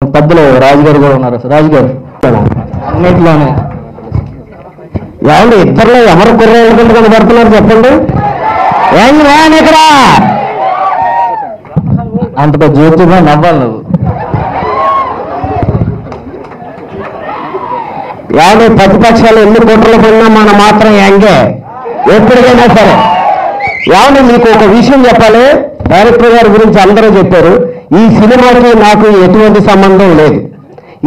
పెద్దలు రాజుగారు కూడా ఉన్నారు. రాజుగారు అన్నింటిలోనే ఎవరు ఇద్దరులో ఎవరు కుర్రోళ్ళు కనబడుతున్నారు చెప్పండి. ఏంటి రాని ఇక్కడ అంత జ్యోతిగా నవ్వాలి నువ్వు. ఎవరు ప్రతిపక్షాలు ఎన్ని కుట్రలు పడినా మన మాత్రం యాంగే ఎప్పటికైనా సరే. ఎవరు మీకు ఒక విషయం చెప్పాలి. డైరెక్టర్ గారి గురించి అందరూ చెప్పారు. ఈ సినిమాకి నాకు ఎటువంటి సంబంధం లేదు.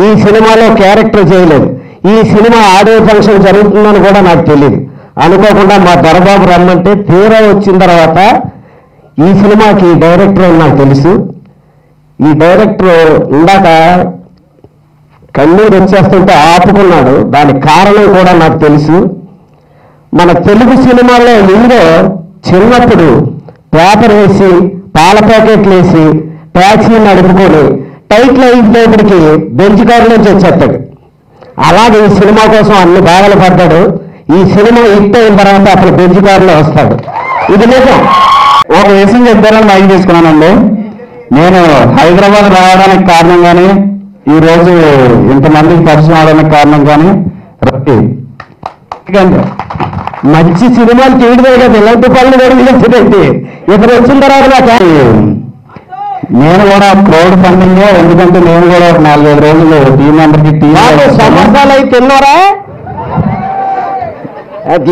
ఈ సినిమాలో క్యారెక్టర్ చేయలేదు. ఈ సినిమా ఆడియో ఫంక్షన్ జరుగుతుందని కూడా నాకు తెలియదు. అనుకోకుండా మా దొరబాబు రమ్మంటే తీరా వచ్చిన తర్వాత ఈ సినిమాకి డైరెక్టర్ నాకు తెలుసు. ఈ డైరెక్టర్ ఇందాక కన్నీరు వచ్చేస్తుంటే ఆపుకున్నాడు. దానికి కారణం కూడా నాకు తెలుసు. మన తెలుగు సినిమాలో ముందు చిన్నప్పుడు పేపర్ వేసి పాల ప్యాకెట్లు వేసి ట్యాక్సీ నడుపుకొని టైటిల్ అయిపోయినప్పటికీ బెంచ్ కారు నుంచి వచ్చేస్తాడు. అలాగే ఈ సినిమా కోసం అన్ని బాధలు పడ్డాడు. ఈ సినిమా హిట్ అయిన తర్వాత అసలు బెంచ్ కారులో వస్తాడు. ఇది నిజం. ఒక విషయం చెప్తారని మైక్ తీసుకున్నానండి. నేను హైదరాబాద్ రావడానికి కారణం కానీ ఈరోజు ఇంతమందికి పరిచయం అవడానికి కారణం కానీ మంచి సినిమాలు చేయడమే కదా ఇలాంటి పనులు జరిగిందండి. ఇతను వచ్చిన తర్వాత నేను కూడా క్రౌడ్ ఫండింగ్, ఎందుకంటే నేను కూడా ఒక 4-5 రోజులు టీం మెంబర్కి సమస్యలు అయితే తిన్నారా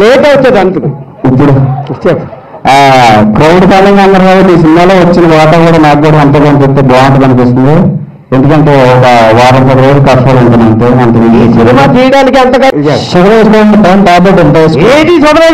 లేట్ అవుతుంది అందుకు. ఇప్పుడు క్రౌడ్ ఫండింగ్ అన్నారు కాబట్టి ఈ సినిమాలో వచ్చిన వాటా కూడా నాకు కూడా అంత కనిపిస్తే బాగుంటుంది అనిపిస్తుంది. ఎందుకంటే ఒక 10-10 రోజులు కష్టాలు ఉంటుంది అంతే. అంత సినిమా చేయడానికి అంతగా షుగర్ వేసుకోండి టాబ్లెట్ ఎంత ఏది షుగర్